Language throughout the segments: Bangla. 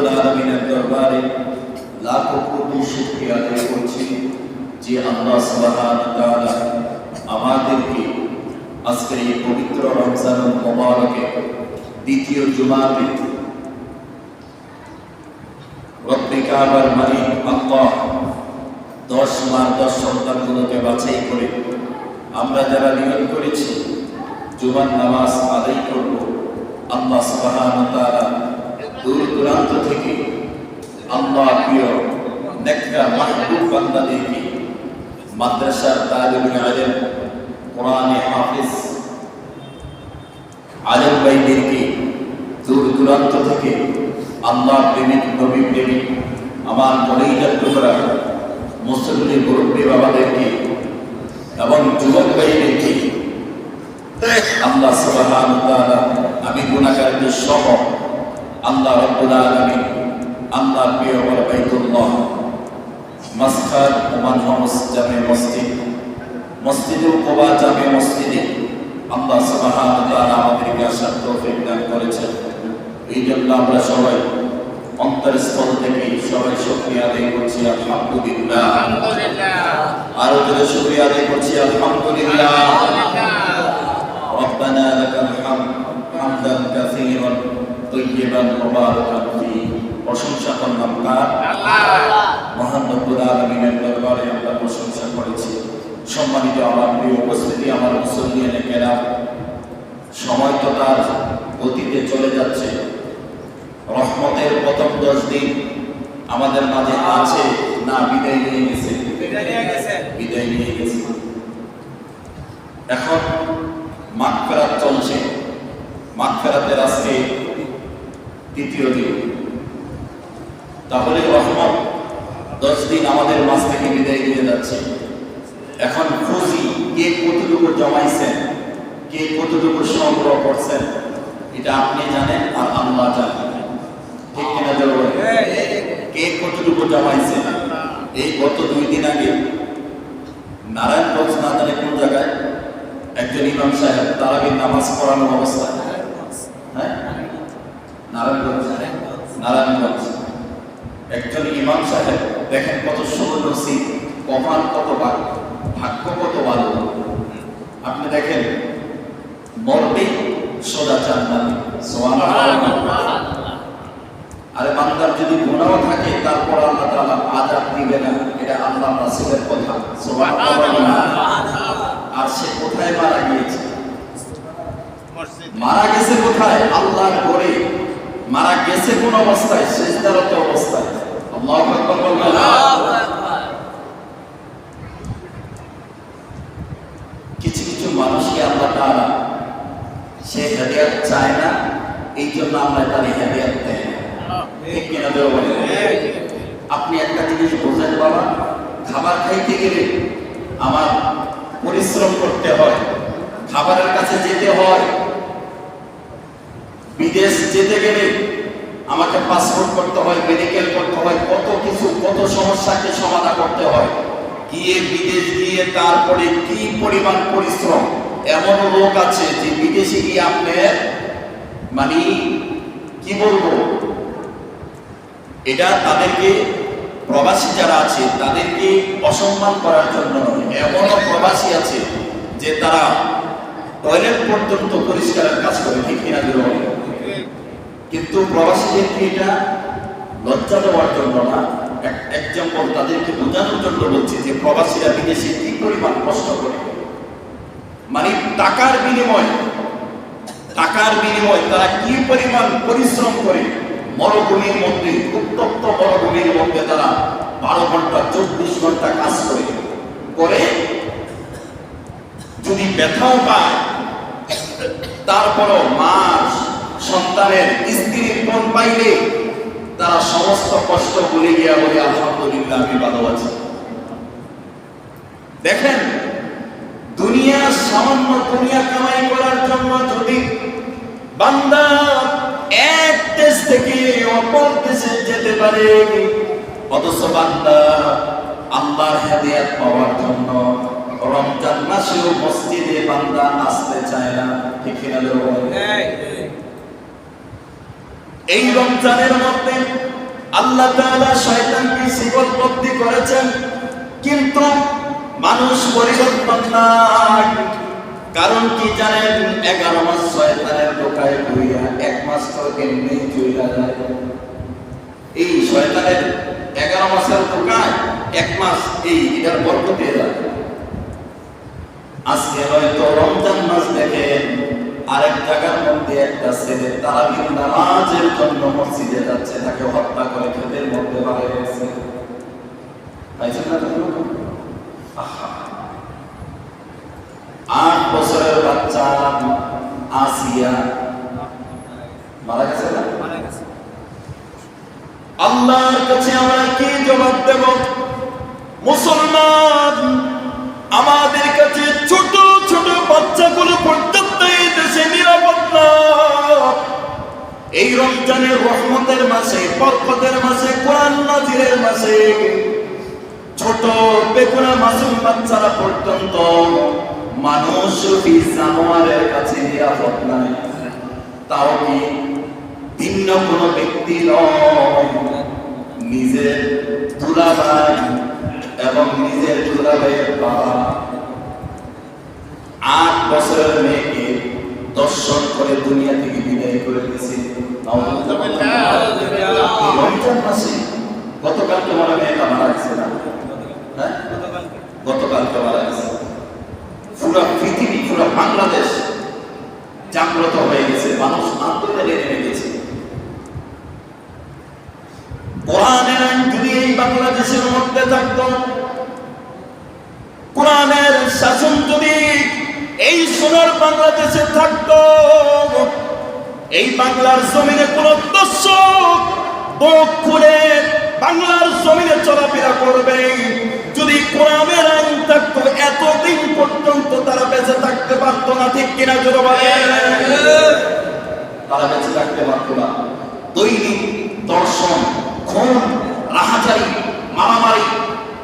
রব্বুল আলামিনের দরবারে লাখো কোটি শুকরিয়া আদায় করছি যে আল্লাহ সুবহানাহু ওয়া তাআলা আমাদেরকে আজকের এই পবিত্র রমজানুল মুবারকে দ্বিতীয় জুমাতে রব্বে কাবার মালিক আল্লাহ 10 মাস 10 সন্তানগুলোকে বাছাই করে আমরা যারা নিয়ত করেছি জুমার নামাজ আদায় করব, আল্লাহ সুবহানাহু ওয়া তাআলা দূর দূরান্ত থেকে আল্লাহ প্রিয় নেককার মাহবুব বান্দাদেরকে মাদ্রাসার তালিবুল ইলম, কোরআনে হাফেজ আলেম ভাইদেরকে দূর দূরান্ত থেকে আল্লাহ প্রেমিক নবী প্রেমিক আমার কলিজার টুকরা মুসলিম মুরব্বী বাবাদেরকে এবং যুবক ভাইদেরকে আল্লাহ সুবহানাহু ওয়া তাআলা আমি গুনাহগারদের সহ আল্লাহ রাব্বুল আলামিন আল্লাহ প্রিয় বাইতুল্লাহ মাসখার ওমান জামে মসজিদ মসজিদুল কুবা জামে মসজিদে আল্লাহ সুবহানাহু ওয়া তাআলা আমাদেরকে আসার তৌফিক দান করেছেন। এই জন্য আমরা সবাই অন্তরস্থল থেকে সবাই শুকরিয়া আদায় করছি আলহামদুলিল্লাহ। আরো জোরে শুকরিয়া আদায় করছি আলহামদুলিল্লাহ। রব্বানা লাকাল হামদ হামদান কাসীরান তাইয়িবান মুবারাকান ফি। প্রশংসা করলাম কার? আল্লাহ। মহান রব্বুল আলামিনের দরবারে আমরা প্রশংসা করেছি। সম্মানিত আমার প্রিয় উপস্থিতি, আমার মুসল্লিয়ানে কেরাম, সময় তো তার গতিতে চলে যাচ্ছে। রহমতের প্রথম 10 দিন আমাদের মাঝে আছে না বিদায় নিয়ে গেছে? বিদায় নিয়ে গেছে। এখন মাগফিরাত চলছে। মাগফিরাতের আজকে তৃতীয় দিন। তাহলে রহমত 10 দিন আমাদের মাঝ থেকে বিদায় নিয়ে যাচ্ছে। এখন খুঁজি কে কতটুকু জমাইছেন, কে কতটুকু সংগ্রহ করছেন, এটা আপনি জানেন আর আল্লাহ জানেন। ঠিক কিনা বলুন? কে কতটুকু জমাইছেন? এই গত 2 দিন আগে নারায়ণগঞ্জ না জানে কোন জায়গায় একজন ইমাম সাহেব তারাবির নামাজ পড়ানোর অবস্থায়, হ্যাঁ নারায়ণগঞ্জ একজন ইমাম সাহেব, দেখেন কত সুনসিব, কপাল কত ভালো, ভাগ্য কত ভালো। আপনি দেখেন মরবে সোজা জান্নাতে, সুবহানাল্লাহ। আরে বান্দার যদি গুনাহ থাকে তারপর আল্লাহ তাআলা আযাব দিবে না, এটা আল্লাহর রাসূলের কথা, সুবহানাল্লাহ। আর সে কোথায় মারা গিয়েছে? মারা গেছে কোথায়? আল্লাহর ঘরে। মারা গেছে কোন অবস্থায়? সিজদারত অবস্থায়। আল্লাহু আকবার, আল্লাহু আকবার। কিছু কিছু মানুষকে আল্লাহ তাআলা সে হাদিয়াত চায় না, এই জন্য আমরা তার হাদিয়াত দেই। ঠিক কিনা বলেন? আপনি একটা জিনিস বোঝেন বাবা, খাবার খাইতে গেলে আমার পরিশ্রম করতে হয়, খাবারের কাছে যেতে হয়। বিদেশ যেতে গেলে আমাকে পাসপোর্ট করতে হয়, মেডিকেল করতে হয়, কত কিছু, কত সমস্যাকে সমাধান করতে হয়। গিয়ে বিদেশ গিয়ে তারপরে কি পরিমাণ পরিশ্রম। এমন লোক আছে যে বিদেশে গিয়ে আপনার মানে কি বলবো, এটা তাদেরকে প্রবাসী যারা আছে তাদেরকে অসম্মান করার জন্য নয়। এমনও প্রবাসী আছে যে তারা টয়লেট পর্যন্ত পরিষ্কারের কাজ করে। ঠিক কিনা বলেন? কিন্তু প্রবাসীদেরকে এটা লজ্জা দেওয়ার জন্য না, এক্সাম্পল তাদেরকে বোঝানোর জন্য বলছি যে প্রবাসীরা বিদেশে কি পরিমাণ কষ্ট করে। মানে টাকার বিনিময় তারা কি পরিমাণ পরিশ্রম করে। মরুভূমির মধ্যে, উত্তপ্ত মরুভূমির মধ্যে তারা 12 ঘন্টা 24 ঘন্টা কাজ করে যদি ব্যথাও পায়, তারপরও মা সন্তানের স্ত্রীর কোন পাইলে তারা সমস্ত কষ্ট ভুলে গিয়া বলে আলহামদুলিল্লাহ আমি ভালো আছি। দেখেন দুনিয়া, সামান্য দুনিয়া কামাই করার জন্য যদি বান্দা এক দেশ থেকে অপর দেশে যেতে পারে, অথচ বান্দা আল্লাহর হাদিয়াত পাওয়ার জন্য রমজান মাসেও মসজিদে বান্দা আসতে চায় না। ঠিক কিনা? এই রমজানের মধ্যে আল্লাহ তাআলা শয়তানকে শিকলবদ্ধ করেছেন, কিন্তু মানুষ পরিবর্তন নাই। কারণ কি জানেন? 11 মাস শয়তানের টোকায় ঘুরিয়া 1 মাস তো এমনি চলে যায়। এই শয়তানের 11 মাসের টোকায় 1 মাস এটার বরকতে যায়। আজকে হয়তো রমজান মাস দেখেন আরেক জায়গার মধ্যে একটা ছেলে তারাবির নামাজের জন্য মসজিদে যাচ্ছে, তাকে হত্যা করে ক্ষেতের মধ্যে বাড়ি গেছে। পাইছেন না? 8 বছরের বাচ্চা আসিয়া মারা গেছে না? আল্লাহর কাছে আমরা কি জবাব দেব? মুসলমান, আমাদের কাছে ছোট ছোট বাচ্চাগুলো পর্যন্ত এই দেশে নিরাপদ না। এই রমজানের রহমতের মাসে, বরকতের মাসে, কোরআন নাজিলের মাসে ছোট বেকুনা মাসুম বাচ্চারা পর্যন্ত মানুষ জানোয়ারের কাছে নিরাপদ নাই। তাও কি ভিন্ন কোনো ব্যক্তি নয়, নিজের দুলাভাই এবং নিজের দুলাভাইয়ের বাবা 8 বছরের মেয়েকে দর্শন করে দুনিয়া থেকে বিদায় করে দিয়েছে। রমজান মাসে গতকালকে মারা মেয়েটা মারা গেছে না? হ্যাঁ, গতকালকে মারা গেছে। পুরো পৃথিবী, পুরো বাংলাদেশ জাগ্রত হয়ে গেছে, মানুষ আন্দোলনে নেমে গেছে। কোরআনের আইন যদি এই বাংলাদেশের মধ্যে থাকত, কোরআনের শাসন যদি এই সোনার বাংলাদেশে থাকত, এই বাংলার জমিনে কোন দর্শক বুক খুলে বাংলার জমিনে চলাফেরা করবে, যদি কোরআনের আইন থাকতো এতদিন পর্যন্ত তারা বেঁচে থাকতে পারত না। ঠিক কিনা জোরে বলেন? তারা বেঁচে থাকতে পারত না। দৈনিক দর্শন, খুন, রাহাজারি, মারামারি,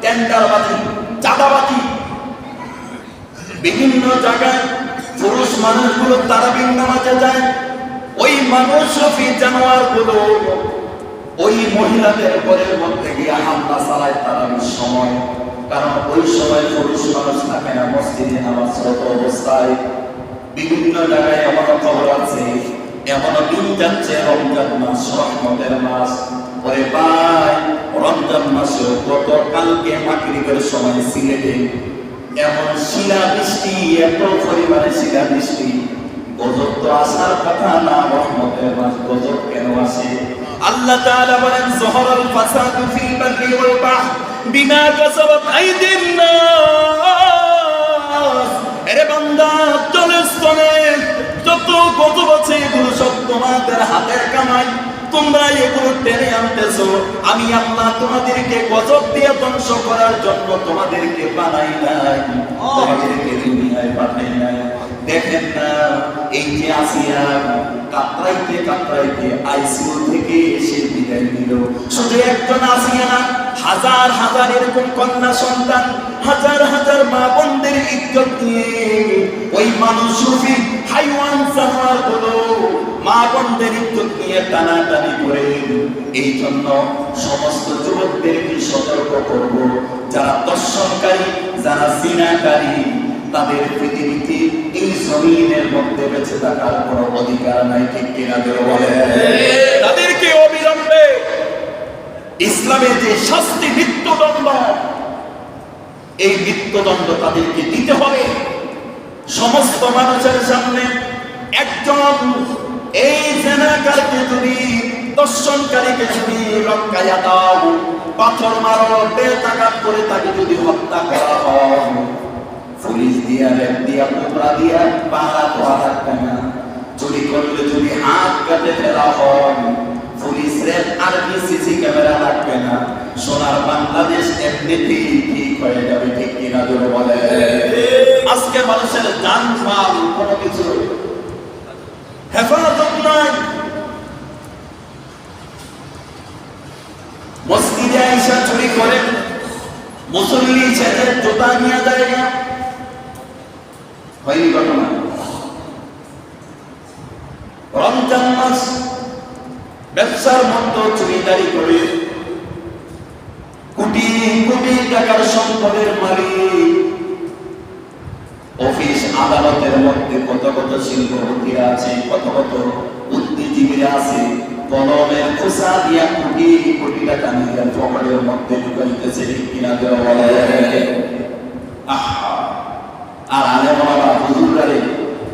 টেন্ডারবাজি, চাঁদাবাজি, বিভিন্ন জায়গায় পুরুষ মানুষগুলো তারাবির নামাজে যায়, ওই মানুষ জানোয়ার গুলো ওই মহিলাদের ঘরের মধ্যে গিয়ে হামলা চালায় তারাবির সময়। কারণ ওই সময় পুরুষ মানুষ থাকে না মসজিদে নামাজ পড়তে অবস্থায়। বিভিন্ন জায়গায় এমন খবর আছে, এমন দিন যাচ্ছে রমজান মাস, রহমতের মাস, ওরে ভাই রমজান মাসে গতকালকে মাগরিবের সময় সিলেটে এমন শিলা বৃষ্টি, এত পরিমাণে শিলা বৃষ্টি, গজব তো আসার কথা না, রহমতের মাস গজব কেন আসে? আল্লাহ তাআলা বলেন যহরাল ফাসাদু ফিল বাররি ওয়াল বাহর বিমা কাসাবাত আইদিন নাস। আরে বান্দা, জলস্থলে যত গজব আছে এগুলো সব তোমাদের হাতের কামাই, তোমরা এগুলো টেনে আনতেছো। আমি আল্লাহ তোমাদেরকে গজব দিয়ে ধ্বংস করার জন্য তোমাদেরকে বানাই নাই, তোমাদেরকে দুনিয়ায় পাঠাই নাই। দেখেন না, এই যে আসিয়া কাতরাইতে কাতরাইতে আইসিইউ থেকে এসে বিদায় নিল। শুধু একজন আসিয়া না, হাজার হাজার এরকম কন্যা সন্তান, হাজার হাজার মা বোনদের ইজ্জত নিয়ে ওই মানুষ রূপী হাইওয়ান জানোয়ার গুলো মা বোনদের ইজ্জত নিয়ে টানাটানি করে। এই জন্য সমস্ত যুবকদেরকে সতর্ক করব, যারা দর্শনকারী, যারা জিনাকারী, তাদের পৃথিবীতে এই জমিনের মধ্যে বেঁচে থাকার কোনো অধিকার নাই। ঠিক কিনা জোরে বলেন? তাদেরকে অবিলম্বে ইসলামের যে শাস্তি, মৃত্যুদণ্ড, এই মৃত্যুদণ্ড তাদেরকে দিতে হবে। সমস্ত মানুষের সামনে একজন এই জেনাকারকে যদি, দর্শনকারীকে যদি লটকাইয়া দাও, পাথর মারো, বেতাকাত করে তাকে যদি হত্যা করা হয়, পুলিশ দিয়া, রেপ দিয়া, কোবরা দিয়া পাহারা দেওয়া থাকবে না। চুরি করলে যদি হাত কাটে ফেলা হয়, পুলিশ, রেপ আর সিসি ক্যামেরা রাখবে না। সোনার বাংলাদেশ এমনিতেই ঠিক হয়ে যাবে। ঠিক কিনা জোরে বলে? আজকে মানুষের জান মাল কোনো কিছু হেফাজত নাই। মসজিদে আইসা চুরি করে মুসল্লি ছেড়ে জুতা নিয়ে যায় না, হয়নি ঘটনা? রমজান মাস ব্যবসার মধ্যে চুরিদারি করে কোটি কোটি টাকার সম্পদের মালিক, অফিস আদালতের মধ্যে কত কত শিল্পপতিরা আছে, কত কত বুদ্ধিজীবীরা আছে, কলমের খোসা দিয়া কোটি কোটি টাকা নিজের পকেটের মধ্যে ঢুকাইতেছে, কিনা দেওয়া বলে। আর আলে বাবা হুজুররা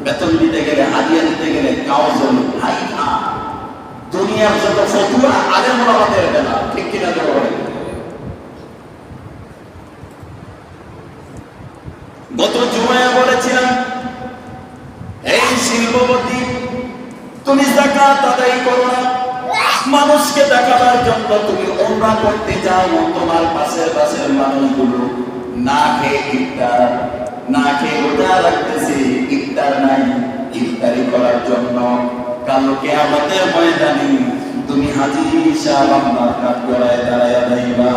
বেতন দিতে গেলে, হাদিয়া দিতে গেলে কাউজল হাই খা, দুনিয়ার যত ফতুয়া আলে বাবাদের বেলা, ঠিক কিনা দেওয়া বলে। গত জুমায় বলেছিলাম, এই শিল্পপতি তুমি যাকাত আদায় করো না, মানুষকে দেখাবার জন্য তুমি উমরা করতে যাও, তোমার পাশের মানুষগুলো না খেয়ে ইফতার, না খেয়ে রোজা রাখতেছে, ইফতার নাই, ইফতারি করার জন্য কাল কিয়ামতের ময়দানে তুমি হাজির হিসাব আল্লাহর কাঠগড়ায় দাঁড়াইয়া যাইবা।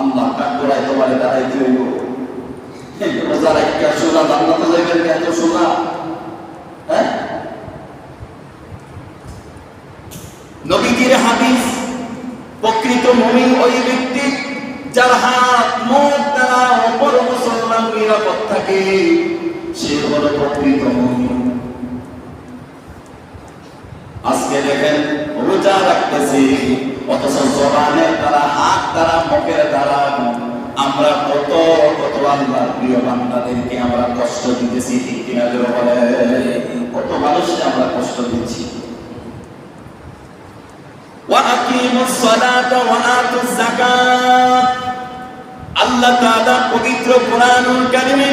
আল্লাহর কাঠগড়ায় তোমারে দাঁড়াইতে হইব। রোজা রাখা সোজা, জান্নাতে যাইবেন এত সোজা? হ্যাঁ, নবীজির হাদিস, প্রকৃত মুমিন ওই ব্যক্তি যার হাত মুখ দ্বারা অপর মুসলমান নিরাপদ থাকে, সে হলো প্রকৃত মুমিন। আজকে দেখেন রোজা রাখতেছি, অথচ জবানের দ্বারা, হাত দ্বারা, মুখের দ্বারা আমরা কত কত আল্লাহর প্রিয় বান্দাদেরকে আমরা কষ্ট দিতেছি, ঠিক কিনা বলে? কত মানুষকে আমরা কষ্ট দিচ্ছি। ওয়াকিমুস সালাতা ওয়া আতুজ যাকাত, আল্লাহ তাআলা পবিত্র কোরআনুল কারীমে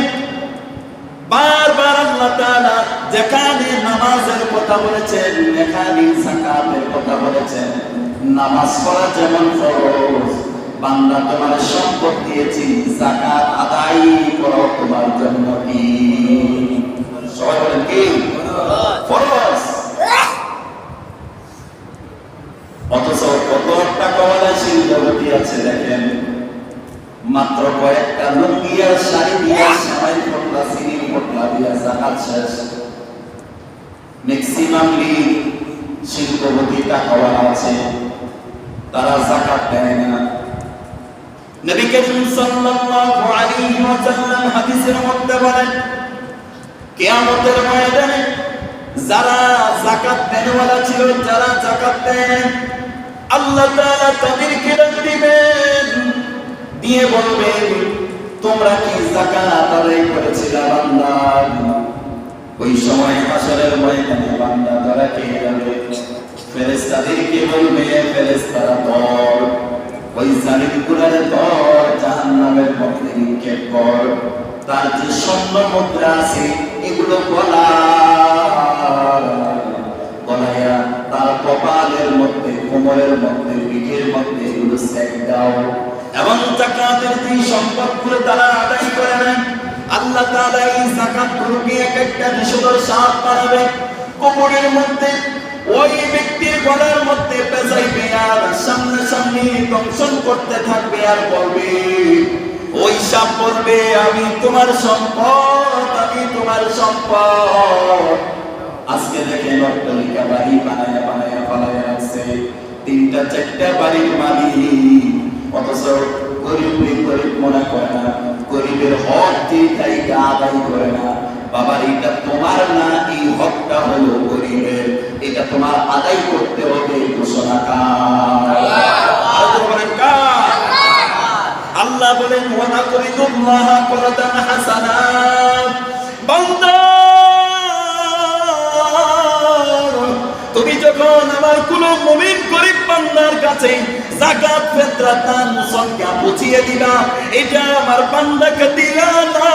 বারবার আল্লাহ তাআলা যেখানে নামাজের কথা বলেছেন, যেখানে যাকাতের কথা বলেছেন, নামাজ পড়া যেমন ফরজ, বান্দা তোমার সম্পদ দিয়েছি, যাকাত আদায় করো তোমার জন্য কি? সবাই বলেন কি? ফরজ। অথচ কত টাকাওয়ালা শিল্পপতি আছে দেখেন, মাত্র কয়েকটা লুঙ্গি আর শাড়ি দিয়ে, সেমাই পটলা, চিনির পটলা দিয়ে যাকাত শেষ। ম্যাক্সিমাম শিল্পপতি টাকাওয়ালা আছে, তারা যাকাত দেয় না। নবী করিম সাল্লাল্লাহু আলাইহি ওয়াসাল্লাম হাদিসের মধ্যে বলেন, কিয়ামতের ময়দানে যারা যাকাত দেনওয়ালা ছিল, যারা যাকাত দেন, আল্লাহ তাআলা তাদেরকে ডাক দিবেন, দিয়ে বলবেন, তোমরা কি যাকাত আদায় করেছিলে বান্দা? ওই সময় হাসরের ময়দানে বান্দা তারা কে যাবে? ফেরেশতাদেরকে বলবে, ফেরেশতারা ধর ওই জালিমগুলোর ধর, জাহান্নামের মধ্যে নিক্ষেপ কর, তার যে স্বর্ণ মুদ্রা আছে এগুলো গলায়া তার কপালের মধ্যে, কোমরের মধ্যে, পিঠের মধ্যে এগুলো সেক দাও। এবং যাকাতের যে সম্পদগুলো তারা আদায় করে নেন, আল্লাহ তাআলা এই যাকাতগুলোকে এক একটা বিষধর সাপ বানাবে, কোমরের মধ্যে ওই ব্যক্তির গলার মধ্যে পেঁচাইবে, আর সামনে সামনে দংশন করতে থাকবে, আর বলবে, ওই সাপ বলবে, আমি তোমার সম্পদ, আমি তোমার সম্পদ। আজকে দেখেন অট্টালিকা বাড়ি বানায়া বানায়া পালায়া রাখছে, 3টা 4টা বাড়ির মালিক, অথচ গরিব মনে করে না, গরিবের হক যেটাইটা আদায় করে না। বাবার এটা তোমার না, এই হকটা হলো গরিবের, এটা তোমার আদায় করতে হবে। ঘোষণা আল্লাহ বলেন, ওয়া করিদুল্লাহ করাদান হাসানা, বান্দা তুমি যখন আমার কোন মুমিন গরিব বান্দার কাছে যাকাত, ফিতরা, দান, সদকা বুঝিয়ে দিবা, এটা আমার বান্দাকে দিলা না,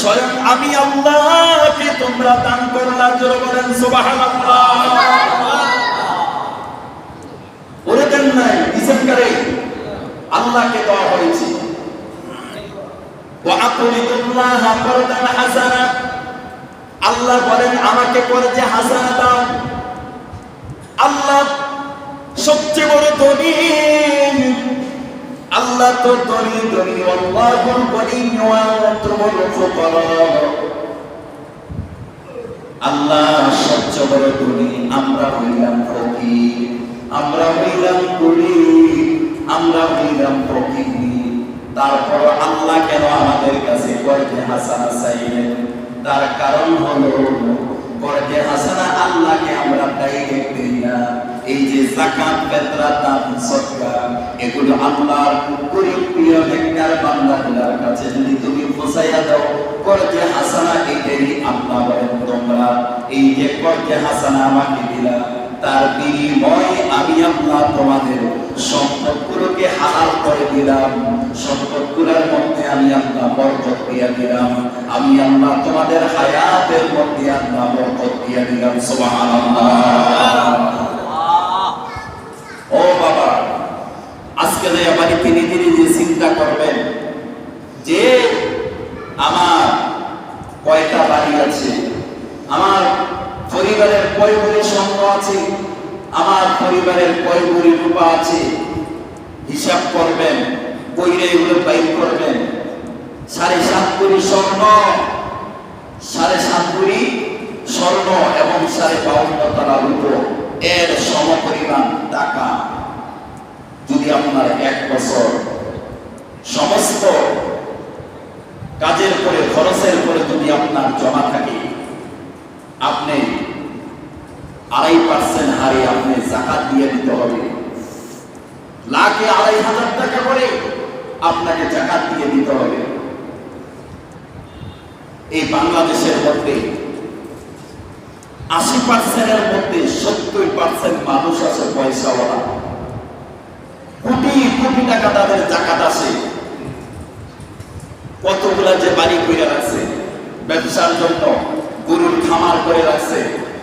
স্বয়ং আমি আল্লাহকে তোমরা দান করলা। জোরে বলেন সুবহানাল্লাহ। ওরে দেন নাই, দিছেন কারে? আল্লাহকে দেওয়া হয়েছে। ওয়া আতুল্লাহ করদান হাসানা, আল্লাহ বলেন আমাকে কর্জে হাসানা দাও। আল্লাহ সবচেয়ে বড় ধনী, আল্লাহ তো ধনী, আল্লাহুল গনি ওয়া আনতুমুল ফুকারা। আল্লাহ সবচেয়ে বড় ধনী, আমরা হইলাম আমরা হইলাম করি, আমরা হইলাম প্রকৃতি। তারপর আল্লাহ কেন আমাদের কাছে কর্জে হাসানা চাইলেন? তার কারণ হলো কর্জে হাসানা আল্লাহকে আমরা ডাইরেক্ট দেই না। এই যে যাকাত, ফিতরা, দান, সদকা, এগুলো আল্লাহর গরীব প্রিয় নেককার বান্দাগুলোর কাছে যদি তুমি পৌঁছাইয়া দাও, কর্জে হাসানা এটাই আল্লাহ বলেন তোমরা এই যে কর্জে হাসানা আমাকে দিলা, তার বিনিময়ে আমি আল্লাহ তোমাদের সম্পদগুলোকে হালাল করে দিলাম, সম্পদগুলোর মধ্যে আমি আল্লাহ বরকত দিয়ে দিলাম, আমি আল্লাহ তোমাদের হায়াতের মধ্যে আল্লাহ বরকত দিয়ে দিলাম। সুবহানাল্লাহ। ও বাবা, আজকে যে বাড়িতে নিজে নিজে চিন্তা করবেন যে আমার কয়টা বাড়ি আছে, আমার পরিবারের কয় ভরি সম্পদ আছে, আমার পরিবারের কয় ভরি রূপা আছে, হিসাব করবেন, কইরে এগুলো বাইর করবেন। 7.5 ভরি স্বর্ণ, 7.5 ভরি স্বর্ণ এবং 52 তলা রূপো এর সমপরিমাণ টাকা যদি আপনার 1 বছর সমস্ত কাজের পরে খরচের পরে যদি আপনার জমা থাকে, আপনি 2.5% হারে আপনি যাকাত দিয়ে দিতে হবে। লাখে 2,500 টাকা করে আপনাকে যাকাত দিয়ে দিতে হবে। এই বাংলাদেশের মধ্যে 80%-এর মধ্যে 70% মানুষ আছে পয়সাওয়ালা, কোটি কোটি টাকা তাদের যাকাত আসে। কতগুলা যে বাড়ি করে রাখছে ব্যবসার জন্য, গরুর খামার করে রাখছে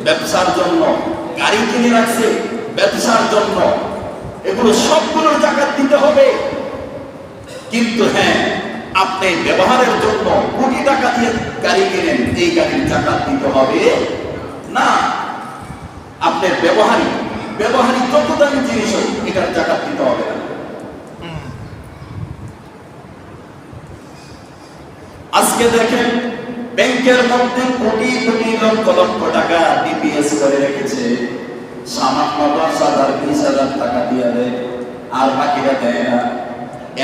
ব্যবসার জন্য, গাড়ি কিনে রাখছে ব্যবসার জন্য, এগুলো সবগুলোর যাকাত দিতে হবে। কিন্তু হ্যাঁ, আপনি ব্যবহারের জন্য কোটি টাকা দিয়ে গাড়ি কিনেন, এই গাড়ির যাকাত দিতে হবে না। আপনার ব্যবহারিক যত দামি জিনিস হোক, এটার যাকাত দিতে হবে না। আজকে দেখেন ব্যাংকের মধ্যে কোটি কোটি লক্ষ লক্ষ টাকা ডিপিএস করে রেখেছে, সামান্য 10,000 20,000 টাকা দিয়ে দেয়, আর বাকিরা দেয় না।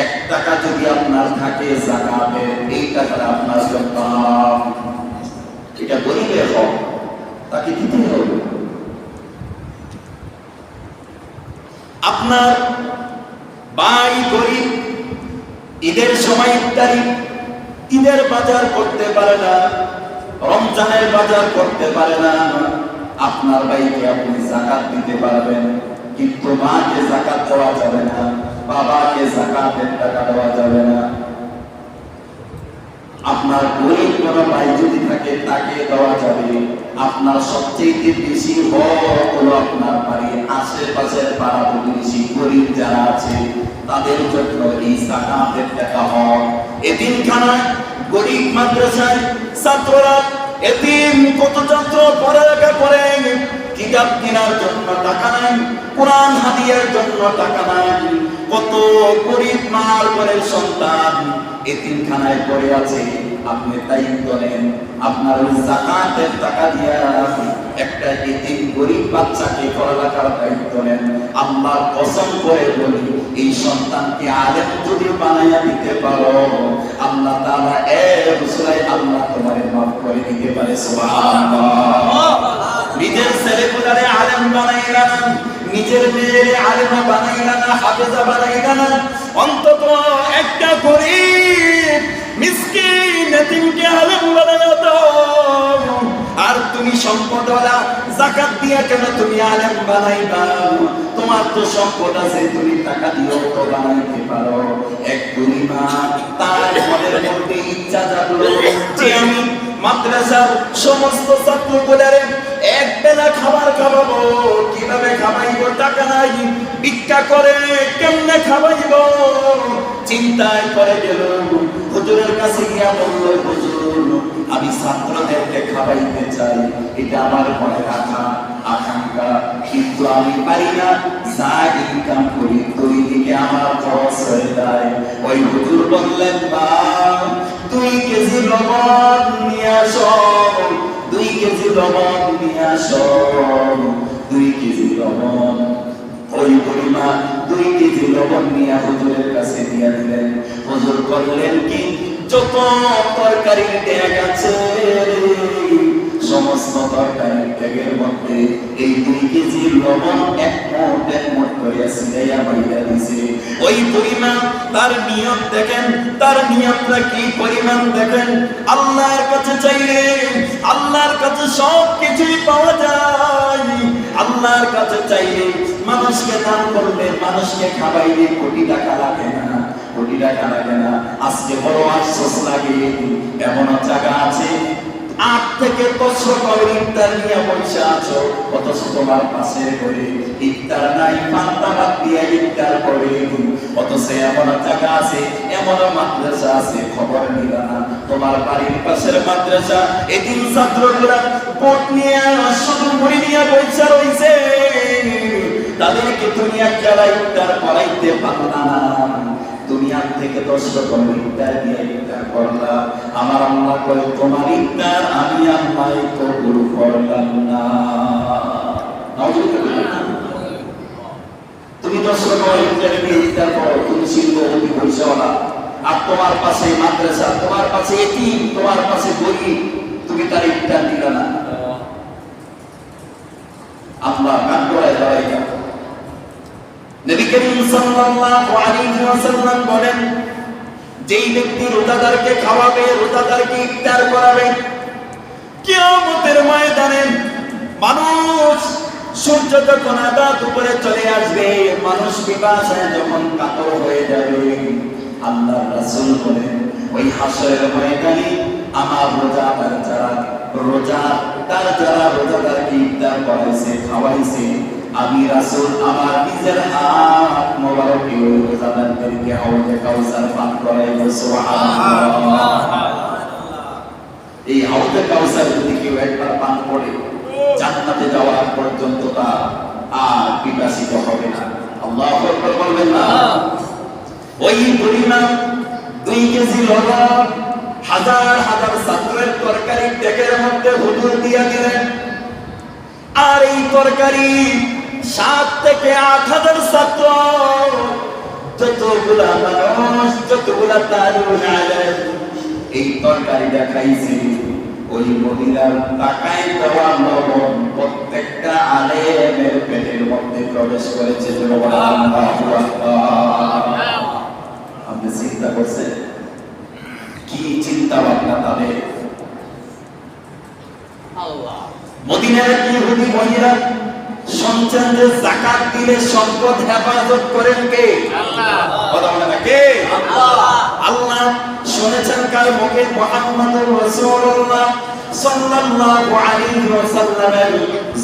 1 টাকা যদি আপনার থাকে যাকাতের, এই টাকাটা আপনার জন্য এটা গরিবের হক, তাকে দিতে হবে। আপনার ভাই গরিব, ঈদের সময় ইফতারি, ঈদের বাজার করতে পারে না, রমজানের বাজার করতে পারে না, আপনার ভাইকে আপনি যাকাত দিতে পারবেন, কিন্তু মাকে যাকাত দেওয়া যাবে না, বাবাকে যাকাতের টাকা দেওয়া যাবে না। আপনার গরিব কোনো ভাই যদি থাকে তাকে দেওয়া যাবে। আপনার সবচেয়ে বেশি হক হলো আপনার বাড়ির আশেপাশের পাড়া প্রতিবেশী গরিব যারা আছে তাদের জন্য এই যাকাতের টাকা হক। এতিমখানায়, গরিব মাদ্রাসায় ছাত্ররা, এতিম কত ছাত্র পড়ালেখা করেন, কিতাব কেনার জন্য টাকা নাই, কোরআন হাদিয়ার জন্য টাকা নাই, কত গরিব মার ঘরের সন্তান এতিমখানায় পড়ে আছে। আপনি দায়িত্ব নেন, আপনার যাকাতের টাকা দিয়া একটা এতিম গরিব বাচ্চাকে পড়ালেখার দায়িত্ব নেন। আল্লাহর কসম করে বলি, এই সন্তানকে আলেম যদি বানাইয়া দিতে পারো, আল্লাহ তাআলা এক বছরে আল্লাহ তোমারে মাফ করে দিতে পারে। সুবহানাল্লাহ। নিজের ছেলেগুলারে আলেম বানাইলা না, নিজের মেয়েরে আলেমা বানাইলা না, হাফেজা বানাইলা না, অন্তত একটা গরিব মিসকিন এতিমকে আলেম বানাইয়া দাও। আর তুমি সম্পদওয়ালা, যাকাত দিয়া কেন তুমি আলেম বানাইবা? তোমার তো সম্পদ আছে, তুমি টাকা দিয়েও তো বানাইতে পারো। এক গরিমা তার মনের মধ্যে ইচ্ছা জাগলো যে আমি মাদ্রাসার সমস্ত ছাত্রগুলারে এক বেলা খাবার খাওয়াবো। কিভাবে খাওয়াইবো? টাকা নাই, ভিক্ষা করে কেমনে খাওয়াইবো? চিন্তায় পড়ে গেল। হুজুরের কাছে গিয়া বলল, হুজুর আমি ছাত্রদেরকে খাওয়াইতে চাই, এটা আমার মনে রাখা আকাঙ্ক্ষা, কিন্তু আমি পারি না, যা ইনকাম করি দুই দিকে আমার খরচ হয়ে যায়। ওই হুজুর বললেন, মা 2 কেজি লবণ নিয়ে আসো, 2 কেজি লবণ নিয়ে আসো, 2 কেজি লবণ। দিয়া দিলেন। হুজুর করলেন কি, যত তরকারি ট্যাগ আছে সমস্ত তরকারির ট্যাগের মধ্যে এই 2 কেজি লবণ এক মোট করে ছিলাইয়া বাইরা দিছে। ওই পরিমাণ তার নিয়ত দেখেন, তার নিয়তটা কি পরিমাণ দেখেন। আল্লাহর কাছে চাইলে আল্লাহর কাছে সব কিছুই পাওয়া যায়। আল্লাহর কাছে চাইলে, মানুষকে দান করলে, মানুষকে খাওয়াইলে কোটি টাকা লাগে না, কোটি টাকা লাগে না। আজকে বড় আফসোস লাগে, এমন জায়গা আছে 8 থেকে 10 রকমের ইফতার নিয়ে বসে আছো, অথচ তোমার পাশে করে ইফতার নাই, পান্তা ভাত দিয়ে ইফতার করে। অথচ এমন জায়গা আছে, এমন মাদ্রাসা আছে, খবর নিলা না। তোমার বাড়ির পাশের মাদ্রাসা, এদিন ছাত্রগুলা বোট নিয়ে শুধু মুড়ি নিয়ে বসে রয়েছে, তাদেরকে তুমি একবেলা ইফতার করাইতে পারলা না। দুনিয়ার থেকে 10 রকমের ইফতার দিয়ে ইফতার করলা। আমার আল্লাহ কয়, তোমার ইফতার আমি আল্লাহ কবুল করলাম না। তুমি 10 রকমের ইফতার দিয়ে ইফতার করো, তুমি শিল্পপতি পয়সাওয়ালা, আর তোমার পাশে মাদ্রাসা, তোমার পাশে এতিম, তোমার পাশে গরিব, তুমি তার ইফতার দিলা না। আল্লাহ কান করে দাঁড়াই গেল। নবী করিম সাল্লাল্লাহু আলাইহি ওয়াসাল্লাম বলেন, যেই ব্যক্তি রোজাদারকে খাওয়াবে, রোজাদারকে ইফতার করাবে, কিয়ামতের ময়দানে মানুষ সূর্য যখন আদাত উপরে চলে আসবে, মানুষ পিপাসায় যখন কাতর হয়ে যাবে, আল্লাহর রাসূল বলেন, ওই হাসরের ময়দানে আমার রোজাদার যারা রোজাদারকে ইফতার করাইছে, খাওয়াইছে, আমি রাসূল আমার নিজের হাত মোবারকে ওই রোজাদারদেরকে হাউজে কাউসার পান করাইব। সুবহানাল্লাহ। এই হাউজে কাউসার যদি কেউ একবার পান করে, জান্নাতে যাওয়ার পর্যন্ত তার আর পিপাসিত হবে না। আল্লাহু আকবার বলবেন না? ওই পরিমাণ 2 কেজি লবণ হাজার হাজার ছাত্রের তরকারি ট্যাগের মধ্যে হুজুর দিয়া দিলেন। আর এই তরকারি 7 থেকে 8,000 ছাত্র, যতগুলা মানুষ, যতগুলা তালুন আলেম এই তরকারিটা খাইছে, ওই মহিলার টাকায় দেওয়া লবণ প্রত্যেকটা আলেমের পেটের মধ্যে প্রবেশ করেছে। আপনি চিন্তা করছেন কি চিন্তা ভাবনা তাদের? মদিনার ইহুদি মহিলা শুনছেন যে যাকাত দিলে সম্পদ হেফাজত করেন কে? আল্লাহ। কথা বলেন না কে? আল্লাহ। আল্লাহ শুনেছেন কার মুখে? মুহাম্মদুর রাসূলুল্লাহ সাল্লাল্লাহু আলাইহি ওয়াসাল্লামের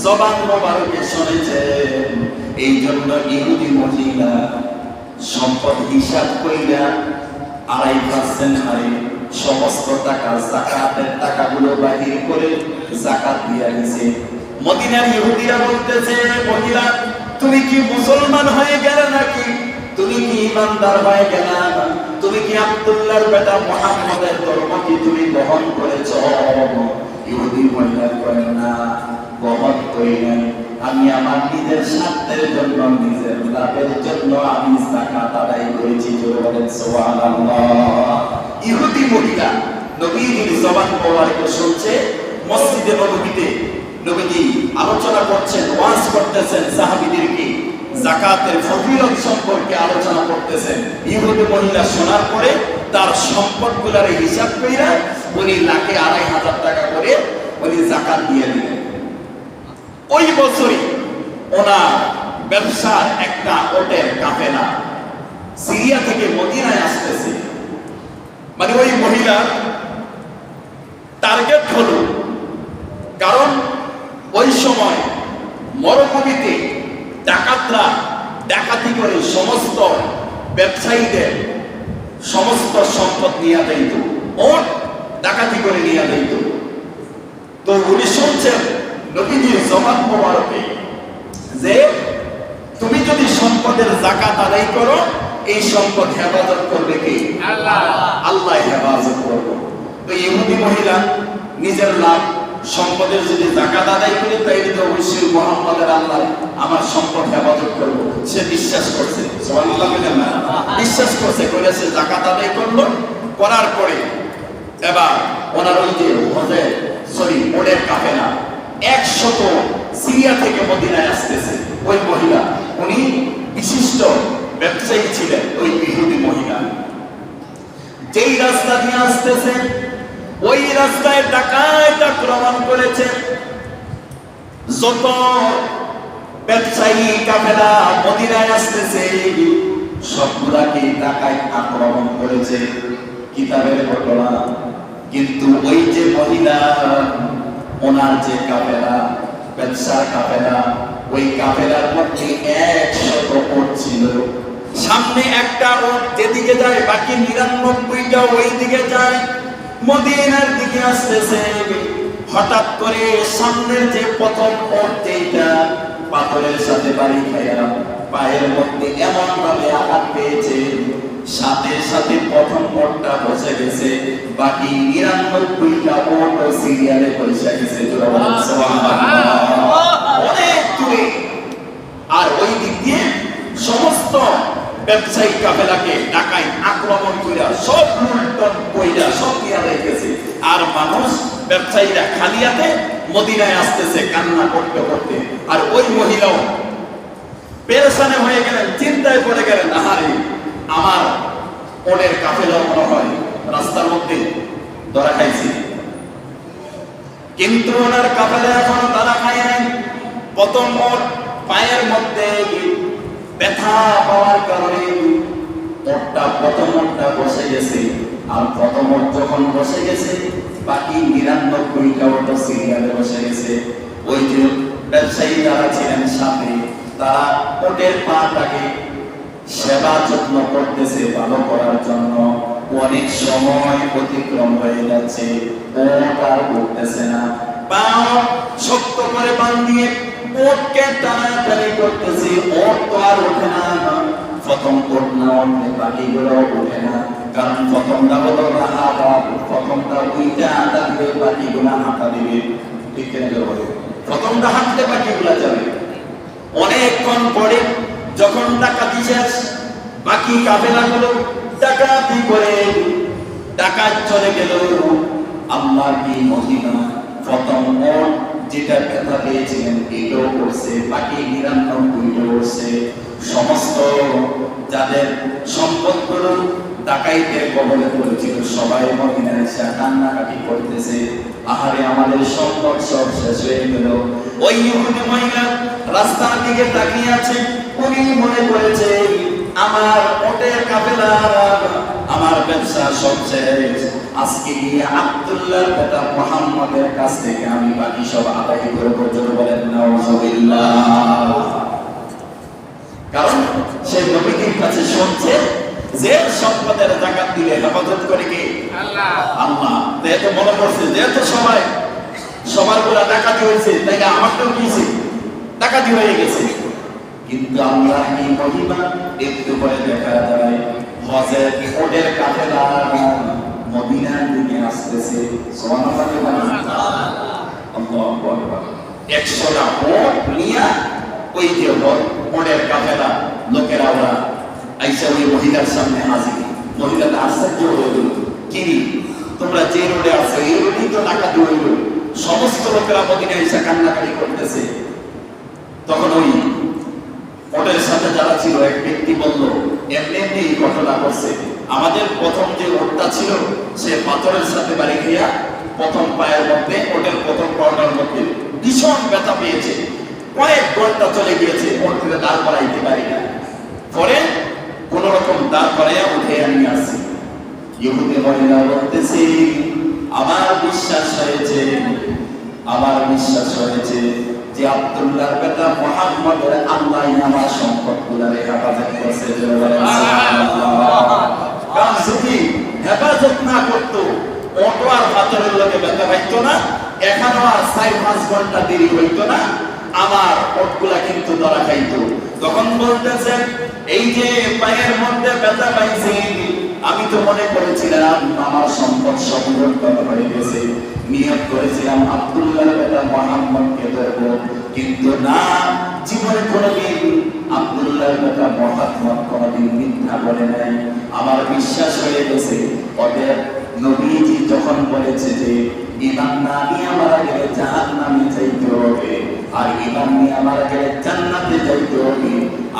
জবান মোবারকে শুনেছেন। এই জন্য ইহুদি মহিলা সম্পদ হিসাব কইরা 2.5% হারে সমস্ত টাকা, যাকাতের টাকাগুলো বাহির করে যাকাত দিয়া দিয়েছে। মদিনার ইহুদিরা বলতেছে, মহিলা তুমি কি মুসলমান হয়ে গেলে নাকি? তুমি কি ইমানদার হয়ে গেলে? তুমি কি আব্দুল্লাহর বেটা মুহাম্মদের ধর্ম কি তুমি গ্রহণ করেছ? ইহুদি মহিলা করেন না, গ্রহণ করি নাই। আমি আমার নিজের স্বার্থের জন্য, নিজের লাভের জন্য আমি যাকাত আদায় করেছি। জোরে বলেন সুবহানাল্লাহ। ইহুদি মহিলা নবীর জবান মোবারক শুনছে। মসজিদে নববীতে নবীজি আলোচনা করছেন, ওয়াজ করতেছেন, সাহাবীদেরকে যাকাতের ফজিলত সম্পর্কে আলোচনা করতেছেন। ইহুদি মহিলা শোনার পরে তার সম্পদগুলোর হিসাব কইরা উনি লাখে 2,500 টাকা করে উনি যাকাত দিয়ে দিলেন। ওই বছরই ওনার ব্যবসার একটা ওটের কাফেলা সিরিয়া থেকে মদিনায় আসতেছে। মানে ওই মহিলার টার্গেট হলো, কারণ ওই সময় মরুভূমিতে ডাকাতরা ডাকাতি করে সমস্ত ব্যবসায়ীদের সমস্ত সম্পদ নিয়ে যাইত, ওট ডাকাতি করে নিয়ে যাইত। তো উনি শুনছেন নবীজির জবান মোবারকে যে তুমি যদি সম্পদের যাকাত আদায় করো, এই সম্পদ হেফাজত করবে কে? আল্লাহ। আল্লাহ হেফাজত করবে। তো ইহুদি মহিলা নিজের লাভ সম্পদের যদি যাকাত আদায় করি তাইলে তো অবশ্যই মুহাম্মাদের আল্লাহ আমার সম্পদ হেফাজত করবো। সে বিশ্বাস করছে, সুবহানাল্লাহ বলেন না, বিশ্বাস করছে, করে সে যাকাত আদায় করলো। করার পরে এবার ওনার ওই যে ওদের কাফেলা 100 সিরিয়া থেকে মদিনায় আসতেছে। ওই মহিলা, উনি বিশিষ্ট ব্যবসায়ী ছিলেন, ওই ইহুদি মহিলা। যেই রাস্তা দিয়ে আসতেছে ওই রাস্তায় ডাকাত আক্রমণ করেছে। যত ব্যবসায়ী কাফেলা মদিনায় আসতেছে সবগুলাকে ডাকাত আক্রমণ করেছে, কিতাবের ঘটনা। কিন্তু ওই যে মহিলা, ওনার যে কাফেলা, ব্যবসার কাফেলা, ওই কাফেলার মধ্যে 100 উট ছিল। সামনে একটা উট যেদিকে যায় বাকি 99টা ওই দিকে যায়, মদিনার দিকে আসতেছে। হঠাৎ করে সামনের যে প্রথম উট, যেটা পাথরের সাথে বাড়ি খাইয়া পায়ের মধ্যে এমন ভাবে আঘাত পেয়েছে, সাথে সাথে প্রথম উটটা বসে গেছে, বাকি 99টা উট সিরিয়ালে বসে গেছে। অনেক দূরে। আর ওই দিক দিয়ে সমস্ত ব্যবসায়িক কাফেলাকে ডাকাই আক্রমণ করে সব লুণ্ঠন কইরা সব দিয়া রেখেছে। আর মানুষ ব্যবসায়ীরা খালিয়াতে মদিনায় আসতেছে কান্না করতে করতে। আর ওই মহিলাও পেরেশানে হয়ে গেলেন, চিন্তায় পড়ে গেলেন, আহারে আমার ওদের কাফেলা মনে হয় রাস্তার মধ্যে ধরা খাইছে। কিন্তু ওনার কাফেলা এখনো ধরা খায় নাই। প্রথম পায়ের মধ্যে ব্যথা পাওয়ার কারণে প্রথমটা বসে গেছে। আর প্রথম যখন বসে গেছে বাকি 99টা ওটা সিরিয়ালে বসে গেছে। ওই যে ব্যবসায়ী যারা ছিলেন সাথে, তারা ওটের পাটাকে সেবা যত্ন করতেছে ভালো করার জন্য। অনেক সময় অতিক্রম হয়ে যাচ্ছে, ওট আর উঠতেছে না। পা শক্ত করে বাঁধিয়ে ওটকে টানাটানি করতেছে, ওট তো আর ওঠে না। প্রথম ওট না উঠলে বাকিগুলো ওঠে না, কারণ প্রথমটা হলো রাহা, প্রথমটা উইটা হাঁটাবে, বাকিগুলো হাঁটা দিবে। ঠিক কেন বলে প্রথমটা হাঁটলে বাকিগুলো যাবে। অনেকক্ষণ পরে যখন ডাকাতি শেষ, বাকি কাফেলাগুলো ডাকাতি করে ডাকাত চলে গেল। আল্লাহ কি মহিমা, প্রথম ওট যেটা ব্যথা পেয়েছিলেন এটাও করছে, বাকি 99টা করছে। সমস্ত যাদের সম্পদগুলো ডাকাইতের কবলে পড়েছিল সবাই মদিনায় এসে কান্নাকাটি করতেছে, আহারে আমাদের সম্পদ সব শেষ হয়ে গেল। ওই ইহুদি মহিলা রাস্তার দিকে তাকিয়ে আছে, উনি মনে করেছে আমার ওটের কাফেলা, আমার ব্যবসা সব শেষ। আজকে গিয়ে আব্দুল্লাহর বেটা মুহাম্মাদের কাছ থেকে আমি বাকি সব আদায় করব। জোরে বলেন নাউজুবিল্লাহ। কারণ সে নবীর কাছে শুনছে যে সম্পদের যাকাত দিলে হেফাজত করে কে? আল্লাহ। আল্লাহ। তো মনে করছে যেহেতু সবার গুলা ডাকাতি হয়েছে, তাই আমারটাও কিছে ডাকাতি হয়ে গেছে। কিন্তু আল্লাহ কি মহিমা, একটু পরে দেখা যায় হজের ওটের কাফেলা মদিনার দিকে আসতেছে। সুবহানাল্লাহ। আল্লাহু আকবার। 100টা ওট নিয়ে ওই যে ওটের কাফেলা লোকেরা ওরা আইসা ওই মহিলার সামনে হাজির। মহিলাটা আশ্চর্য হয়ে গেল, কি তোমরা যে রোডে আছো এই রোডেই তো ডাকাতি হইল। সমস্ত লোকেরা মদিনায় এসে কান্নাকাটি করতেছে। তখন ওই ওটের সাথে যারা ছিল এক ব্যক্তি বলল, এমনি এমনি এই ঘটনা করছে। আমাদের প্রথম যে ওটটা ছিল সে পাথরের সাথে বাড়ি খেয়া প্রথম পায়ের মধ্যে, ওটের প্রথম পাউডার মধ্যে ভীষণ ব্যথা পেয়েছে। কয়েক ঘন্টা চলে গিয়েছে, ওট থেকে দাঁড় করাইতে পারি না। পরে কোন রকম দাঁড় করাইয়া উঠে নিয়ে আসছে। ইহুদি মহিলা বলতেছে, আমার বিশ্বাস হয়েছে যে আব্দুল্লাহর বেটা মুহাম্মদের আল্লাহ আমার সম্পদগুলোরে হেফাজত করছে। কারণ যদি হেফাজত না করতো অটো আর পাথরের লোকে ব্যথা পাইতো না, এখানেও আর 4-5 ঘন্টা দেরি হইতো না, আমার ওটগুলা কিন্তু ধরা খাইতো। তখন বলতেছেন এই যে পায়ের মধ্যে ব্যথা পাইছি, আমি তো মনে করেছিলাম আমার সম্পদ সংগ্রহ করা হয়ে গেছে, নিয়ত করেছিলাম আব্দুল্লাহর বেটা মুহাম্মদকে ধরবো, কিন্তু না, জীবনে কোনোদিন আব্দুল্লাহর বেটা মুহাম্মদ কোনোদিন মিথ্যা বলে নাই। আমার বিশ্বাস হয়ে গেছে ওদের নবীজি যখন বলেছে যে ইমান না নিয়ে মারা গেলে জাহান্নামে যাইতে হবে, আর ইমান নিয়ে মারা গেলে জান্নাতে যাইতে হবে,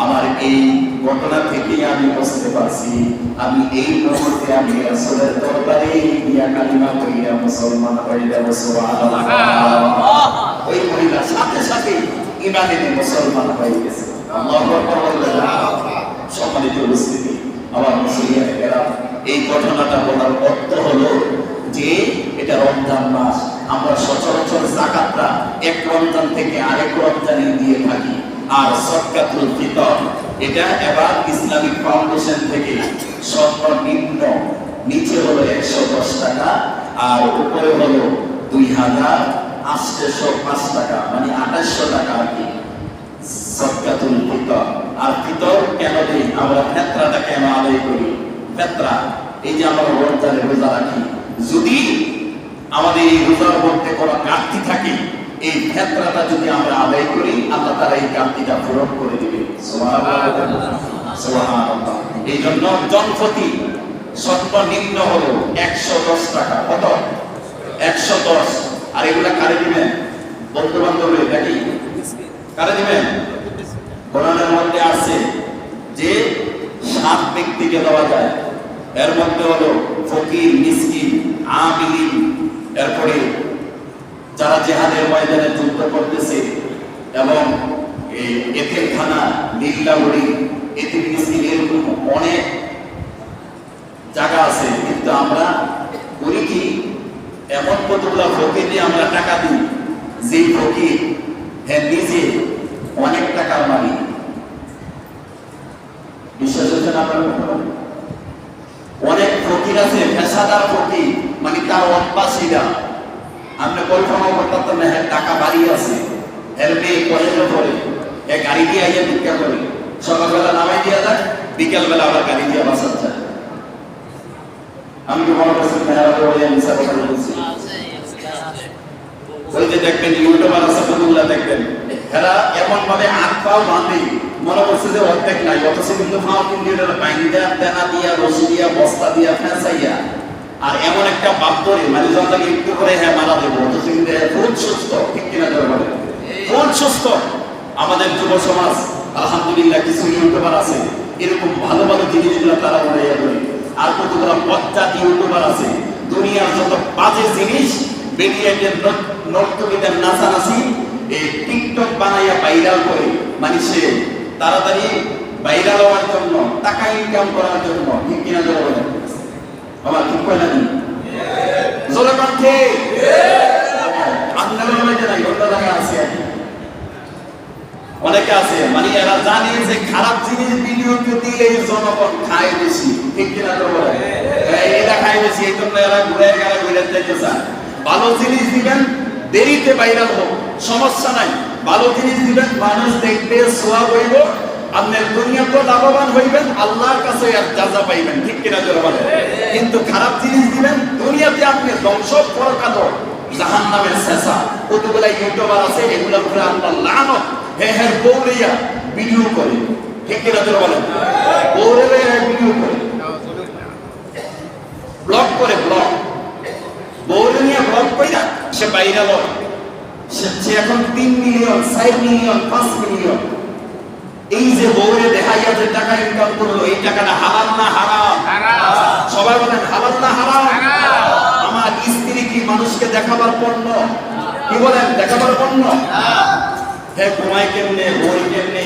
আমার এই ঘটনা থেকে আমি বুঝতে পারছি আমি এই মুহূর্তে আমি রাসূলের দরবারে গিয়া কালিমা পড়িয়া মুসলমান হয়ে যাব। সুবহানাল্লাহ। ওই মহিলা সাথে সাথে ইমান এনে মুসলমান হয়ে গেছে। আল্লাহু আকবার। সম্মানিত উপস্থিতি, আমার মুসলিয়ানে কেরাম, এই ঘটনাটা বলার অর্থ হলো যে এটা রমজান মাস, আমরা সচরাচর যাকাতটা এক রমজান থেকে আরেক রমজানে দিয়ে থাকি, আর সদকাতুল ফিতর এটা এবার ইসলামিক ফাউন্ডেশন থেকে সর্বনিম্ন নিচে হলো 110 টাকা আর উপরে হলো 2805 টাকা, মানে 2800 টাকা আর কি সদকাতুল ফিতর। আর ফিতর কেন দিই আমরা? ফিতরাটা কেন আদায় করি? ফিতরা এই যে আমরা রমজানে রোজা রাখি, যদি আমাদের এই রোজার মধ্যে কোনো ঘাটতি থাকে, এই ফিতরাটা যদি আমরা আদায় করি, আল্লাহ তাআলা এই ঘাটতিটা পূরণ করে দিবেন। সুবহানাল্লাহ, সুবহানাল্লাহ। এই জন্য জনপ্রতি সর্বনিম্ন হলো 110 টাকা। কত? 110। আর এগুলা কারে দিবেন? বন্ধু বান্ধবের নাকি কারে দিবেন? কোরআনের মধ্যে আছে যে 7 ব্যক্তিকে দেওয়া যায়, এর মধ্যে হলো ফকির, মিসকিন, আমিলিন, এরপরে যারা জিহাদের ময়দানে যুদ্ধ করতেছে, এবং এতিমখানা, নীলাবড়ি, এতিম মিসকিন, এরকম অনেক জায়গা আছে। কিন্তু আমরা করি কি, এমন কতগুলো ফকিরকে আমরা টাকা দিই যে ফকির হ্যাঁ নিজে অনেক টাকার মালিক। বিশ্বাস হচ্ছে না আপনার? অনেক ফকির আছে পেশাদার ফকির, মানে তার অভ্যাসীরা আপনি কল্পনা করতে না, টাকা বাড়ি আছে, এর মেয়ে কলেজে পড়ে, গাড়ি দিয়ে আইয়া ভিক্ষা করে, সকালবেলা নামাই দিয়া যায়, বিকেলবেলা আবার গাড়ি দিয়ে বাসার যায়। আমি তো মনে করছি ওই যে দেখবেন ইউটিউবার আছে, কতগুলা দেখবেন এরা এমন ভাবে হাত পাও বাঁধে, মনে করছে যে অর্ধেক নাই, অথচ কিন্তু ফাও কিন্তু বাইন্দা দেনা দিয়া, রশি দিয়া, বস্তা দিয়া, ফেঁসাইয়া, আর এমন একটা বাপ ধরে মানে যখন একটু করে হ্যাঁ মারা দেবো, অথচ কিন্তু ফুল সুস্থ। ঠিক কিনা বলে? ফুল সুস্থ। আমাদের যুব সমাজ আলহামদুলিল্লাহ কিছু ইউটিউবার আছে এরকম ভালো ভালো জিনিসগুলো তারা উড়াইয়া ধরে। আর কতগুলো বজ্জাত ইউটিউবার আছে দুনিয়ার যত বাজে জিনিস বেরিয়ে নর্তকীদের নাচানাচি এই টিকটক বানাইয়া ভাইরাল করে, মানে সে তাড়াতাড়ি ভাইরাল হওয়ার জন্য, টাকা ইনকাম করার জন্য। ঠিক কিনা জোরে বলেন? আমার ঠিক কয় না? জোরে কণ্ঠে আন্দোলন হয়েছে নাই, অন্য জায়গায় আছে। অনেকে আছে মানে এরা জানে যে খারাপ জিনিস ভিডিওতে দিলে জনগণ খায় বেশি। ঠিক কিনা তো বলে? এটা খায় বেশি, এই জন্য এরা ঘুরে গেলে ঘুরে যেতে চায়। ভালো জিনিস দিবেন, দেরিতে ভাইরাল হোক সমস্যা নাই, ভালো জিনিস দিবেন, মানুষ দেখবে, সোয়াব হইব, আপনার দুনিয়াতে লাভবান হইবেন, আল্লাহর কাছে আর জাযা পাইবেন। ঠিক কিনা জোরে বলে? কিন্তু খারাপ জিনিস দিবেন, দুনিয়াতে আপনি ধ্বংস, পরকালে জাহান্নামের শেষা। কতগুলা ইউটিউবার আছে এগুলোর উপরে আল্লাহ লানত, হ্যাঁ বৌলিয়া ভিডিও করে। ঠিক কিনা জোরে বলেন? বৌলে ভিডিও করে, ব্লগ করে, ব্লগ বৌলে নিয়ে ব্লগ করে না, সে ভাইরাল হয়। সে এখন 3 মিলিয়ন, 4 মিলিয়ন, 5 মিলিয়ন। এই যে বউরে দেখাইয়া যে টাকা ইনকাম করলো, এই টাকাটা হালাল না হারাম? সবাই বলেন হালাল না হারাম? আমার স্ত্রী কি মানুষকে দেখাবার পণ্য? কি বলেন? দেখাবার পণ্য? হ্যাঁ, ঘুমায় কেমনে, বই কেমনে,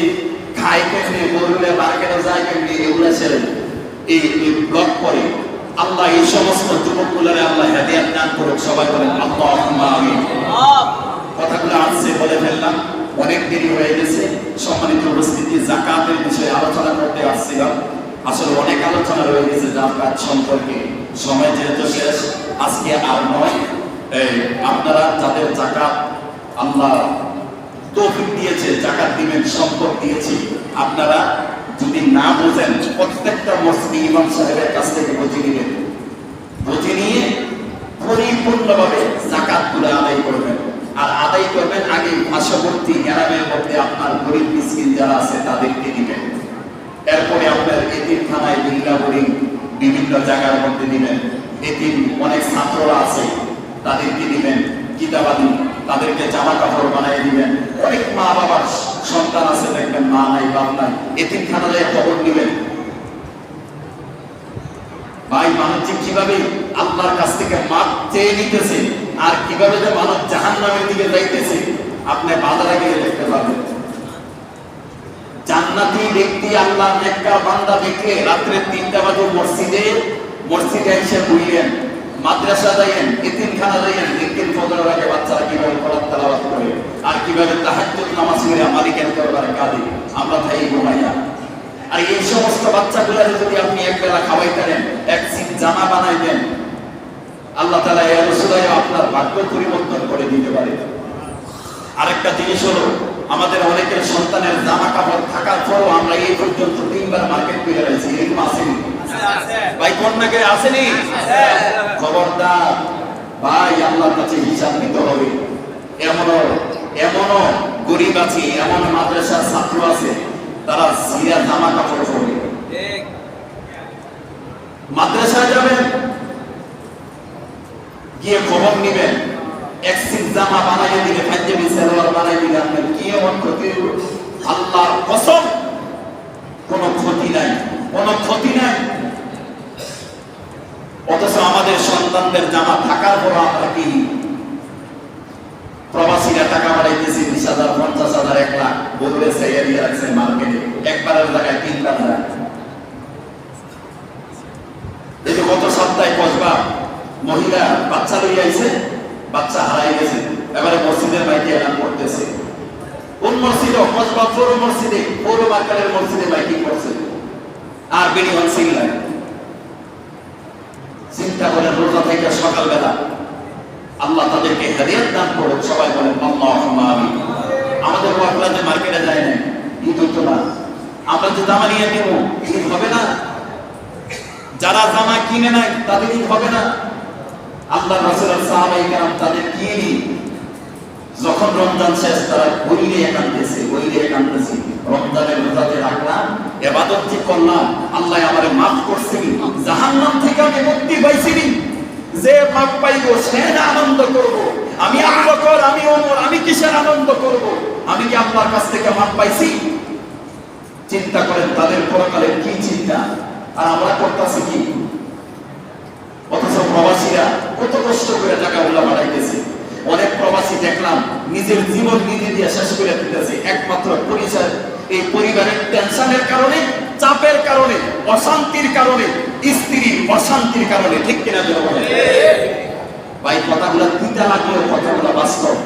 খায় কেমনে, বললে মার্কেটে যায় কেমনে, এগুলো ছেড়ে এই ব্লগ করে। আল্লাহ এই সমস্ত যুবকগুলোরে আল্লাহ হেদায়েত দান করুক। সবাই বলেন আল্লাহুম্মা আমিন। কথাগুলো আসছে বলে ফেললাম, অনেক দেরি হয়ে গেছে। সম্মানিত উপস্থিতি, যাকাতের বিষয়ে আলোচনা করতে আসছিলাম, আসলে অনেক আলোচনা রয়ে গেছে যাকাত সম্পর্কে। সময় যেহেতু শেষ, আজকে আর নয়। আপনারা যাদের যাকাত আল্লাহ তৌফিক দিয়েছে, যাকাত দিবেন, সম্পদ দিয়েছি, আপনারা যদি না বোঝেন, প্রত্যেকটা মসজিদ ইমাম সাহেবের কাছ থেকে বুঝে নেবেন, বুঝে নিয়ে পরিপূর্ণভাবে যাকাতগুলো আদায় করবেন। আর আদায় করবেন আগে পার্শ্ববর্তী গ্রামের মধ্যে আপনার গরিব মিসকিন যারা আছে তাদেরকে দিবেন। এরপরে আপনার এতিমখানায় বিল্লা বোর্ডিং বিভিন্ন জায়গার মধ্যে দিবেন। এতিম অনেক ছাত্ররা আছে তাদেরকে দিবেন, কিতাবাদি তাদেরকে জামা কাপড় বানিয়ে দিবেন। অনেক মা বাবার সন্তান আছে দেখবেন মা নাই বাপ নাই, এতিমখানায় খবর দিবেন। ভাই মানুষ কিভাবে আল্লাহর কাছ থেকে মাপ চেয়ে নিতেছে আর কিভাবে যে মানুষ জাহান্নামের দিকে যাইতেছে আপনি বাজারে গিয়ে দেখতে পাবেন। জান্নাতি ব্যক্তি আল্লাহর নেককার বান্দা দেখলে রাত্রে 3টা বাজে মসজিদে এসে বইলেন, মাদ্রাসা যাইয়েন, এতিমখানা যাইয়েন, দেখেন ফজরের আগে বাচ্চারা কিভাবে কোরআন তেলাওয়াত করে আর কিভাবে তাহাজ্জুদ নামাজ পড়ে মালিকের দরবারে কাঁদে, আমরা তাই ঘুমাইয়া। আর এই সমস্ত বাচ্চাগুলোরে যদি আপনি একবেলা খাওয়াইতেন, এক সিট জামা বানাই দেন, আল্লাহ তাআলা এর রসুলাই আপনার ভাগ্য পরিবর্তন করে দিতে পারে। আরেকটা জিনিস হলো আমাদের অনেকের সন্তানের জামা কাপড় থাকার পরও আমরা এই পর্যন্ত 3বার মার্কেট করে রয়েছি, এরকম আসেনি ভাই? কন্যাকে আসেনি? খবরদার ভাই, আল্লাহর কাছে হিসাব নিতে হবে। এমনও গরিব আছে, এমন মাদ্রাসার ছাত্র আছে তারা সিরা জামা কাপড় পরে মাদ্রাসায় যাবেন, গিয়ে খবর নিবেন, এক সিট জামা বানাইয়ে দিলে, পাঞ্জাবি সালোয়ার বানাই দিলে আপনার কি এমন ক্ষতি? আল্লাহর কসম কোনো ক্ষতি নাই, কোনো ক্ষতি নাই। অথচ আমাদের সন্তানদের জামা থাকার পর আমরা কি প্রবাসীরা টাকা বাড়াইতেছি 20,000, 50,000, 1 লাখ বদলে চাইয়া দিয়ে রাখছে মার্কেটে, একবারের জায়গায় 3বার যায়। এই যে গত সপ্তাহে কসবা মহিলা বাচ্চা লইয়া আইছে, বাচ্চা হারাই গেছে, এবারে মসজিদের মাইকে এলান করতেছে। কোন মসজিদ? কসবা পৌর মসজিদে, পৌর মার্কেটের মসজিদে মাইকিং করছে আর বেরিয়ে সিংলা। চিন্তা করেন, রোজা থেকে সকালবেলা আল্লাহ তাদেরকে হেদায়েত দান করুক, সবাই বলেন আল্লাহুম্মা আমিন। আমাদের ওয়াকলা যে মার্কেটে যায় না, ঈদ হতো না, আমরা যে জামা নিয়ে নেব ঈদ হবে না, যারা জামা কিনে নাই তাদের ঈদ হবে না। আল্লাহ রাসূলের সাহাবায়ে কেরাম তাদের কিনে যখন রমজান শেষ তারা বইলে কাঁদতেছে, রমজানের রোজাতে রাখলাম, ইবাদত যে করলাম, আল্লাহ আমারে মাফ করছেন, জাহান্নাম থেকে আমি মুক্তি পাইছি, যে মাফ পাইব সে আনন্দ করব। আমি আবু বকর, আমি ওমর, আমি কিসের আনন্দ করব? আমি কি আল্লাহর কাছ থেকে মাফ পাইছি? চিন্তা করেন তাদের পরকালের কি চিন্তা, আর আমরা করতেছি কি? অথচ প্রবাসীরা কত কষ্ট করে টাকাগুলো বাড়াইতেছে। অনেক প্রবাসী দেখলাম নিজের জীবন নিজে দিয়ে শেষ করে দিতেছে একমাত্র পরিচয় এই পরিবারের টেনশনের কারণে, চাপের কারণে, অশান্তির কারণে, স্ত্রীর অশান্তির কারণে। ঠিক কিনা বলেন ভাই? কথাগুলো তিতা লাগলেও কথাগুলো বাস্তব।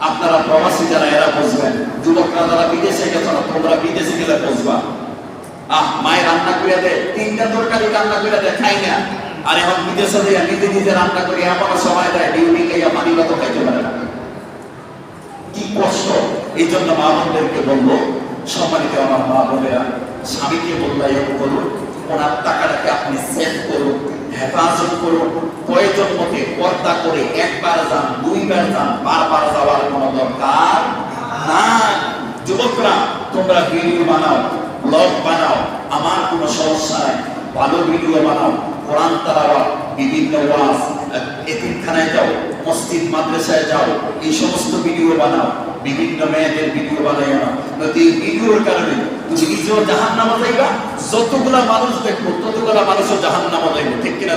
আপনারা প্রবাসী যারা এরা বুঝবেন, যুবকরা যারা বিদেশে গেছ না, তোমরা বিদেশে গেলে বুঝবা। মায়ের রান্না করে দেয়, 3টা তরকারি রান্না করে দেয়, খাই না। আর এখন বিদেশে দিয়ে নিজে নিজে রান্না করে এমন সময় দেয় ডিউটি খাইয়া পানি কত খাইতে পারে না। কি কষ্ট! এই জন্য মা বোনদেরকে বলবো, সম্মানিত আমার মা বোনেরা, স্বামীকে মূল্যায়ন করুন, ওনার টাকাটাকে আপনি সেভ করুন, হেফাজত করুন। প্রয়োজন মতে পর্দা করে 1বার যান, 2বার যান, বারবার যাওয়ার কোনো দরকার নাই। যুবকরা তোমরা ভিডিও বানাও, ব্লগ বানাও, আমার কোনো সমস্যা নাই, ভালো ভিডিও বানাও, কোরআন তেলাওয়াত, বিভিন্ন ওয়াজ, এতিমখানায় যাও, মসজিদ মাদ্রাসায় যাও, এই সমস্ত ভিডিও বানাও, বিভিন্ন মেয়েদের ভিডিও বানাই না। এই ভিডিওর কারণে তুমি নিজেও জাহান্নামে যাইবা, যতগুলা মানুষ দেখবো ততগুলা মানুষও জাহান্নামে যাইবে। ঠিক কিনা?